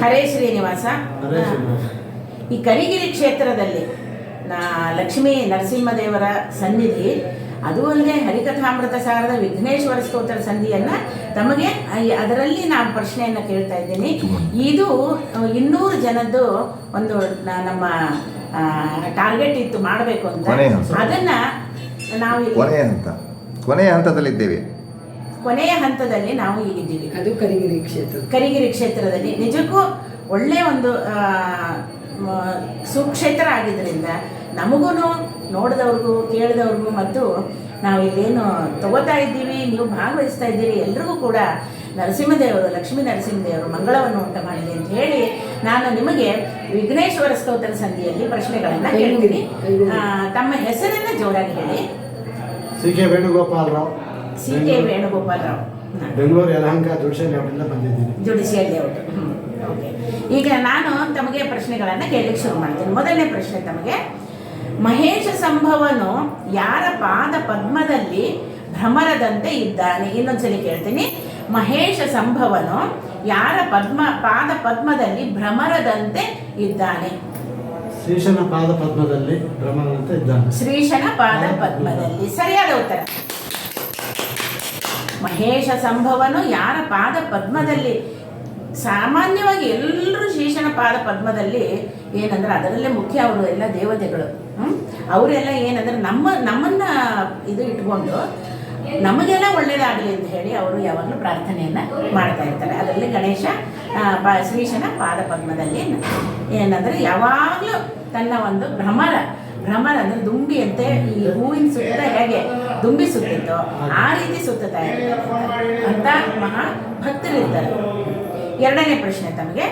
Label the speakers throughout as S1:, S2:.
S1: ಹರೇ ಶ್ರೀನಿವಾಸ.
S2: ಹರೇ ಶ್ರೀನಿವಾಸ.
S1: ಈ ಕರಿಗಿರಿ ಕ್ಷೇತ್ರದಲ್ಲಿ ಲಕ್ಷ್ಮೀ ನರಸಿಂಹದೇವರ ಸನ್ನಿಧಿ, ಅದು ಅಲ್ಲದೆ ಹರಿಕಥಾಮೃತ ಸಾರದ ವಿಘ್ನೇಶ್ವರ ಸ್ತೋತ್ರ ಸಂಧಿಯನ್ನು ತಮಗೆ ಅದರಲ್ಲಿ ನಾನು ಪ್ರಶ್ನೆಯನ್ನು ಕೇಳ್ತಾ ಇದ್ದೀನಿ. ಇದು 200 ಜನದ್ದು ಒಂದು ನಮ್ಮ ಟಾರ್ಗೆಟ್ ಇತ್ತು ಮಾಡಬೇಕು ಅಂತ. ಅದನ್ನು ನಾವು
S3: ಕೊನೆಯ ಹಂತದಲ್ಲಿದ್ದೇವೆ.
S1: ಕೊನೆಯ ಹಂತದಲ್ಲಿ ನಾವು ಈಗಿದ್ದೀವಿ.
S4: ಅದು
S1: ಕರಿಗಿರಿ ಕ್ಷೇತ್ರದಲ್ಲಿ ನಿಜಕ್ಕೂ ಒಳ್ಳೆ ಒಂದು ಸುಕ್ಷೇತ್ರ ಆಗಿದ್ದರಿಂದ ನಮಗೂ, ನೋಡಿದವ್ರಿಗೂ ಕೇಳಿದವ್ರಿಗೂ ಮತ್ತು ನಾವು ಇಲ್ಲೇನು ತಗೋತಾ ಇದ್ದೀವಿ, ನೀವು ಭಾಗವಹಿಸ್ತಾ ಇದ್ದೀರಿ, ಎಲ್ರಿಗೂ ಕೂಡ ನರಸಿಂಹದೇವರು, ಲಕ್ಷ್ಮೀ ನರಸಿಂಹದೇವರು ಮಂಗಳವನ್ನು ಉಂಟು ಮಾಡಲಿ ಅಂತ ಹೇಳಿ ನಾನು ನಿಮಗೆ ವಿಘ್ನೇಶ್ವರ ಸ್ತೋತ್ರ ಸಂಧಿಯಲ್ಲಿ ಪ್ರಶ್ನೆಗಳನ್ನು ಕೇಳ್ತೀನಿ. ತಮ್ಮ ಹೆಸರನ್ನು ಜೋರಾಗಿ ಹೇಳಿ.
S2: C K. Venugopal Rao.
S1: C K. Venugopal Rao,
S2: Bengaluru Yelahanka judicial ಲೇಔಟಿಂದ ಬಂದಿದ್ದೀನಿ.
S1: Judicial layout. ಓಕೆ. ಈಗ ನಾನು ತಮಗೆ ಪ್ರಶ್ನೆಗಳನ್ನು ಕೇಳಲಿಕ್ಕೆ ಶುರು ಮಾಡ್ತೀನಿ. ಮೊದಲನೇ ಪ್ರಶ್ನೆ ತಮಗೆ, ಮಹೇಶ ಸಂಭವನು ಯಾರ ಪಾದ ಪದ್ಮದಲ್ಲಿ ಭ್ರಮರದಂತೆ ಇದ್ದಾನೆ? ಇನ್ನೊಂದ್ಸಲಿ ಕೇಳ್ತೀನಿ. ಮಹೇಶ ಸಂಭವನು ಯಾರ ಪಾದ ಪದ್ಮದಲ್ಲಿ ಭ್ರಮರದಂತೆ ಇದ್ದಾನೆ?
S2: ಶ್ರೀಶನ ಪಾದ ಪದ್ಮದಲ್ಲಿ ಭ್ರಮರದಂತೆ ಇದ್ದಾನೆ.
S1: ಶ್ರೀಶನ ಪಾದ ಪದ್ಮದಲ್ಲಿ ಸರಿಯಾದ ಉತ್ತರ. ಮಹೇಶ ಸಂಭವನು ಯಾರ ಪಾದ ಪದ್ಮದಲ್ಲಿ? ಸಾಮಾನ್ಯವಾಗಿ ಎಲ್ಲರೂ ಶ್ರೀಶನ ಪಾದ ಪದ್ಮದಲ್ಲಿ ಏನಂದ್ರೆ ಅದರಲ್ಲೇ ಮುಖ್ಯ ಅವರು ಎಲ್ಲ ದೇವತೆಗಳು. ಅವರೆಲ್ಲ ಏನಂದ್ರೆ ನಮ್ಮನ್ನ ಇದು ಇಟ್ಕೊಂಡು ನಮಗೆಲ್ಲ ಒಳ್ಳೇದಾಗಲಿ ಅಂತ ಹೇಳಿ ಅವರು ಯಾವಾಗಲೂ ಪ್ರಾರ್ಥನೆಯನ್ನು ಮಾಡ್ತಾ ಇರ್ತಾರೆ. ಅದರಲ್ಲಿ ಗಣೇಶ ಶ್ರೀಶನ ಪಾದ ಪದ್ಮದಲ್ಲಿ ಏನಂದರೆ ಯಾವಾಗಲೂ ತನ್ನ ಒಂದು ಭ್ರಮರ ಅಂದರೆ ದುಂಬಿಯಂತೆ ಈ ಹೂವಿನ ಸುತ್ತ ಹೇಗೆ ದುಂಬಿ ಸುತ್ತಿತ್ತೋ ಆ ರೀತಿ ಸುತ್ತಾ ಇರ್ತಾರೆ ಅಂತ ಮಹಾ ಭಕ್ತರಿರ್ತಾರೆ. ಎರಡನೇ ಪ್ರಶ್ನೆ ತಮಗೆ,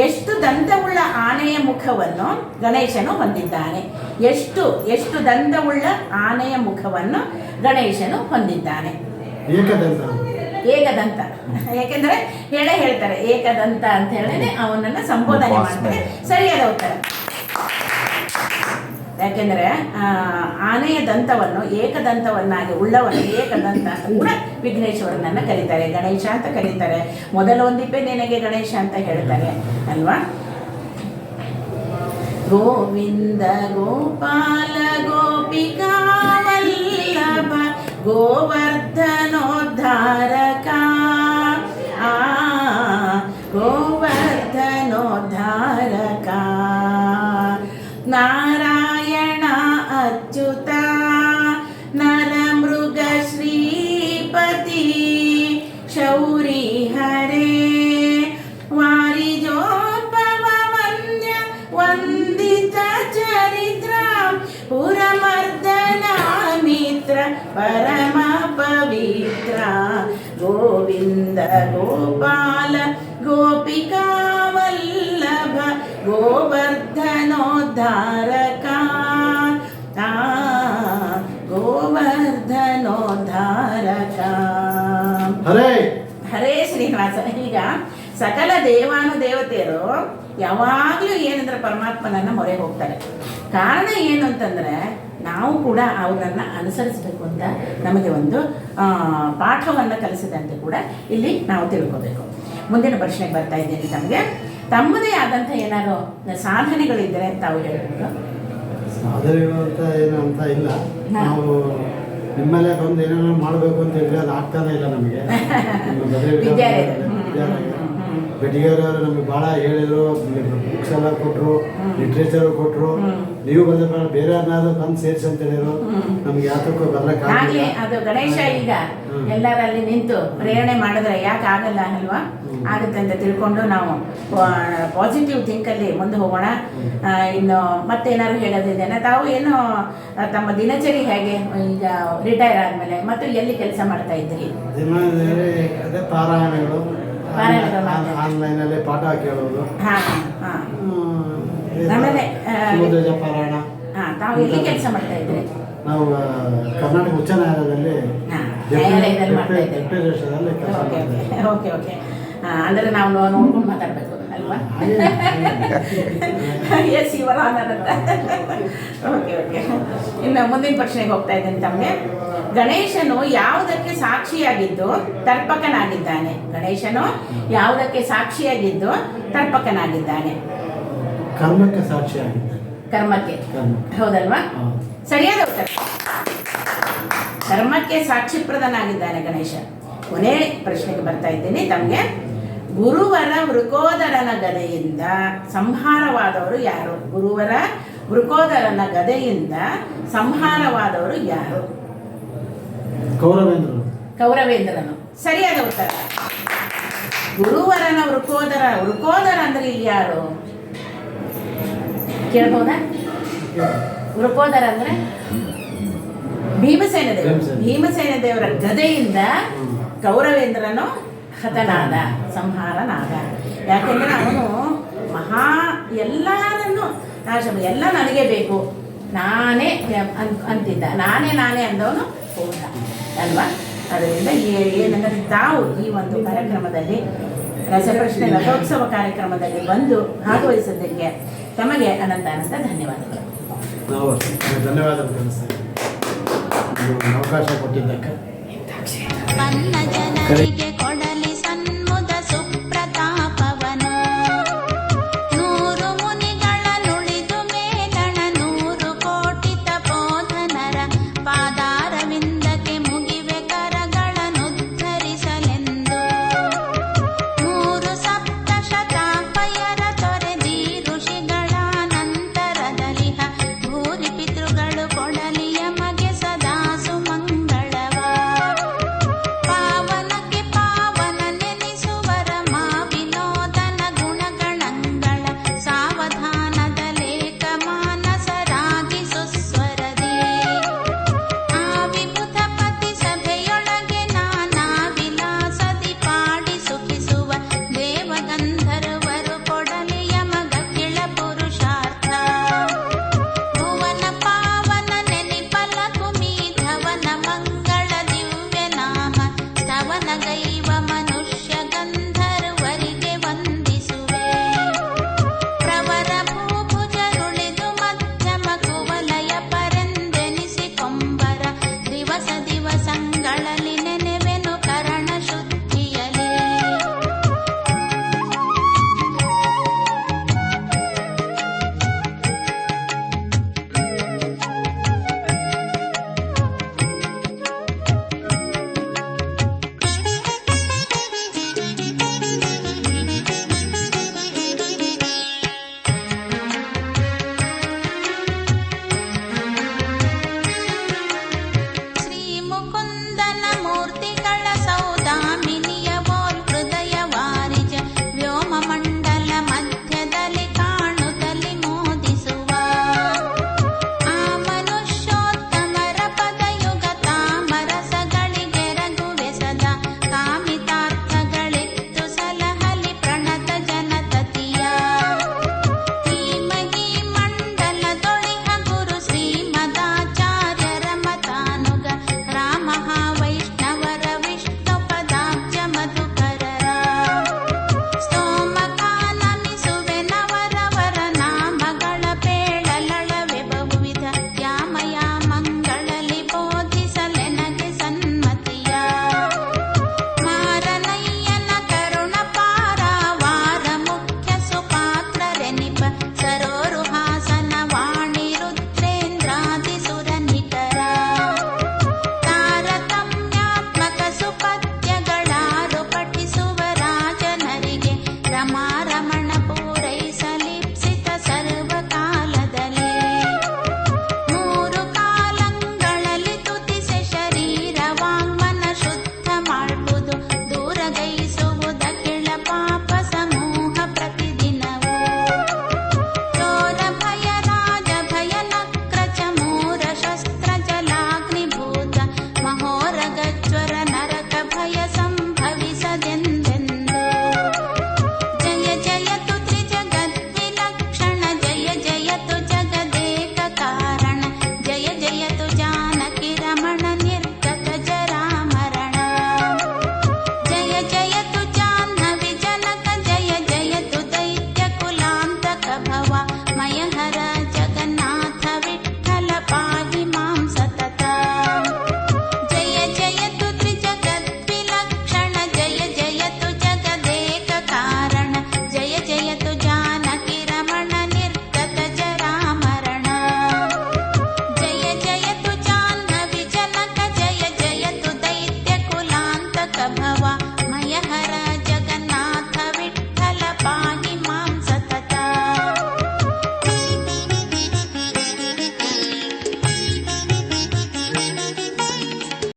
S1: ಎಷ್ಟು ದಂತವುಳ್ಳ ಆನೆಯ ಮುಖವನ್ನು ಗಣೇಶನು ಹೊಂದಿದ್ದಾನೆ? ಎಷ್ಟು ದಂತವುಳ್ಳ ಆನೆಯ ಮುಖವನ್ನು ಗಣೇಶನು ಹೊಂದಿದ್ದಾನೆ? ಏಕದಂತ. ಯಾಕೆಂದ್ರೆ ಹೇಳ್ತಾರೆ ಏಕದಂತ ಅಂತ ಹೇಳಿ ಅವನನ್ನು ಸಂಬೋಧನೆ ಮಾಡ್ತಾರೆ. ಸರಿಯಾದ ಉತ್ತರ. ಯಾಕೆಂದರೆ ಆನೆಯ ದಂತವನ್ನು ಏಕದಂತವನ್ನಾಗಿ ಉಳ್ಳವನ್ನು ಏಕದಂತ ಅಂತ ಕೂಡ ವಿಘ್ನೇಶ್ವರನನ್ನು ಕರೀತಾರೆ, ಗಣೇಶ ಅಂತ ಕರೀತಾರೆ. ಮೊದಲ ಒಂದಿಪ್ಪೆ ನಿನಗೆ ಗಣೇಶ ಅಂತ ಹೇಳ್ತಾರೆ ಅಲ್ವಾ? ಗೋವಿಂದ ಗೋಪಾಲ ಗೋಪಿಕಾ ವಲ್ಲಭ ಗೋವರ್ಧನೋದ್ಧಾರಕ, ಗೋವರ್ಧನೋದ್ಧಾರಕ, ನಾರಾಯಣ ಅಚ್ಯುತ ನರಮೃಗ ಶ್ರೀಪತಿ, ಶೌರಿ ಹರೇ ವಾರಿಜೋದ್ಭವ ವಂದ್ಯ ವಂದಿತ ಚರಿತ್ರ, ಪುರಮರ್ದನ ಮಿತ್ರ ಪರಮ ಪವಿತ್ರ, ಗೋವಿಂದ ಗೋಪಾಲ ಗೋಪಿಕಾ ವಲ್ಲಭ ಗೋವರ್ಧನೋದ್ಧಾರಕ, ಗೋವರ್ಧನೋದ್ಧಾರಕ. ಹರೇ ಶ್ರೀನಿವಾಸ. ಈಗ ಸಕಲ ದೇವಾನುದೇವತೆಯರು ಯಾವಾಗಲೂ ಏನಂದ್ರೆ ಪರಮಾತ್ಮನನ್ನು ಮೊರೆ ಹೋಗ್ತಾರೆ. ಕಾರಣ ಏನು ಅಂತಂದರೆ ನಾವು ಕೂಡ ಅವರನ್ನು ಅನುಸರಿಸಬೇಕು ಅಂತ ನಮಗೆ ಒಂದು ಪಾಠವನ್ನು ಕಲಿಸಿದಂತೆ ಕೂಡ ಇಲ್ಲಿ ನಾವು ತಿಳ್ಕೋಬೇಕು. ಮುಂದಿನ ಪ್ರಶ್ನೆಗೆ ಬರ್ತಾ ಇದ್ದೀನಿ. ತಮಗೆ ತಮ್ಮದೇ ಆದಂಥ ಏನಾದ್ರು ಸಾಧನೆಗಳಿದ್ದರೆ ತಾವು ಹೇಳ್ಬೋದು.
S2: ಸಾಧನೆಗಳು ಅಂತ ಏನು ಅಂತ ಇಲ್ಲ, ನಾವು ನಿಮ್ಮಲ್ಲೇ ಬಂದು ಏನೇನೋ ಮಾಡಬೇಕು ಅಂತ ಹೇಳಿದ್ರೆ ಅದು ಆಗ್ತಾನೆ ಇಲ್ಲ ನಮಗೆ. ಬೆಟ್ಟಿಗೆಯವರು ನಮಗೆ ಭಾಳ ಹೇಳಿದರು, ಬುಕ್ಸ್ ಎಲ್ಲ ಕೊಟ್ಟರು, ಲಿಟ್ರೇಚರ್ ಕೊಟ್ಟರು. ನೀವು ಬಂದ ಬೇರೆ ಏನಾದ್ರು ಬಂದು ಸೇರಿಸಿ ಅಂತ ಹೇಳಿದ್ರು. ನಮ್ಗೆ ಯಾತಕ್ಕೂ
S1: ಬರ್ಲಕ್ಕಾಗಲಿ. ಅದು ಗಣೇಶ ಈಗ ಎಲ್ಲರಲ್ಲಿ ನಿಂತು ಪ್ರೇರಣೆ ಮಾಡಿದ್ರೆ ಯಾಕೆ ಆಗಲ್ಲ ಅಲ್ವಾ? ಆಗುತ್ತೆ ಅಂತ ತಿಳ್ಕೊಂಡು ನಾವು ಪಾಸಿಟಿವ್ ಥಿಂಕಲ್ಲಿ ಮುಂದೆ ಹೋಗೋಣ. ಇನ್ನು ಮತ್ತೇನಾದ್ರು ಹೇಳೋದಿದ್ದೇನೆ? ತಾವು ಏನು ತಮ್ಮ ದಿನಚರಿ ಹೇಗೆ ಈಗ ರಿಟೈರ್ ಆದಮೇಲೆ ಮತ್ತು ಎಲ್ಲಿ ಕೆಲಸ ಮಾಡ್ತಾ ಇದ್ದೀರಿ?
S2: ಅದೇ ಪಾರಾಯಣಗಳು, ಆನ್ಲೈನಲ್ಲಿ ಪಾಠ ಕೇಳೋದು.
S1: ಆಮೇಲೆ
S2: ಪಾರಾಯಣ.
S1: ತಾವು ಎಲ್ಲಿ ಕೆಲಸ ಮಾಡ್ತಾ ಇದ್ದೀರಿ?
S2: ನಾವು ಕರ್ನಾಟಕ ಉಚ್ಚ ನ್ಯಾಯಾಲಯದಲ್ಲಿ
S1: ಮಾಡ್ತಾ ಇದ್ದೀವಿ. Okay okay. ಅಂದರೆ ನಾವು ನೋಡ್ಕೊಂಡು ಮಾತಾಡಬೇಕು ಅಲ್ವಾ? ಎಸ್, ಇವರ ಆನರ್ ಅಂತ. Okay okay. ಇನ್ನು ಮುಂದಿನ ಪ್ರಶ್ನೆಗೆ ಹೋಗ್ತಾ ಇದ್ದೀನಿ ತಮಗೆ. ಗಣೇಶನು ಯಾವುದಕ್ಕೆ ಸಾಕ್ಷಿಯಾಗಿದ್ದು ತರ್ಪಕನಾಗಿದ್ದಾನೆ? ಗಣೇಶನು ಯಾವುದಕ್ಕೆ ಸಾಕ್ಷಿಯಾಗಿದ್ದು ತರ್ಪಕನಾಗಿದ್ದಾನೆ?
S2: ಕರ್ಮಕ್ಕೆ ಸಾಕ್ಷಿಯಾಗಿದ್ದಾನೆ.
S1: ಕರ್ಮಕ್ಕೆ.
S2: ಕರ್ಮ.
S1: ಹೌದಲ್ವಾ?
S2: ಹೌದು.
S1: ಸರಿಯಾದ ಉತ್ತರ. ಕರ್ಮಕ್ಕೆ ಸಾಕ್ಷಿಪ್ರದನಾಗಿದ್ದಾನೆ ಗಣೇಶ. ಕೊನೆ ಪ್ರಶ್ನೆಗೆ ಬರ್ತಾ ಇದ್ದೀನಿ ತಮಗೆ. ಗುರುವರ ವೃಕೋದರನ ಗದೆಯಿಂದ ಸಂಹಾರವಾದವರು ಯಾರು? ಗುರುವರ ವೃಕೋದರನ ಗದೆಯಿಂದ ಸಂಹಾರವಾದವರು ಯಾರು?
S2: ಕೌರವೇಂದ್ರರು.
S1: ಕೌರವೇಂದ್ರನು. ಸರಿಯಾದ ಉತ್ತರ. ಗುರುವರನ ವೃಕೋದರ ಅಂದ್ರೆ ಇಲ್ಲಿ ಯಾರು ಕೇಳ್ಬೋದಾ? ವೃಕೋದರ ಅಂದ್ರೆ ಭೀಮಸೇನ ದೇವರು. ಭೀಮಸೇನ ದೇವರ ಗದೆಯಿಂದ ಕೌರವೇಂದ್ರನು ಹತನಾದ, ಸಂಹಾರನಾದ. ಯಾಕೆಂದ್ರೆ ಅವನು ಎಲ್ಲರನ್ನು ನಾಶ, ಎಲ್ಲ ನನಗೆ ಬೇಕು, ನಾನೇ ಅಂತಿದ್ದ. ನಾನೇ ಅಂದವನು ಹೋದ ಅಲ್ವಾ? ಅದರಿಂದ ಏನಂದರೆ ತಾವು ಈ ಒಂದು ಕಾರ್ಯಕ್ರಮದಲ್ಲಿ ರಸಪ್ರಶ್ನೆ ರಥೋತ್ಸವ ಕಾರ್ಯಕ್ರಮದಲ್ಲಿ ಬಂದು ಭಾಗವಹಿಸಿದ್ದಕ್ಕೆ ತಮಗೆ ಅನಂತ ಧನ್ಯವಾದಗಳು.
S2: ನಾವು ಧನ್ಯವಾದಗಳು ತಿಳಿಸ್ತೇವೆ ಅವಕಾಶ ಕೊಟ್ಟಿದ್ದಕ್ಕೆ.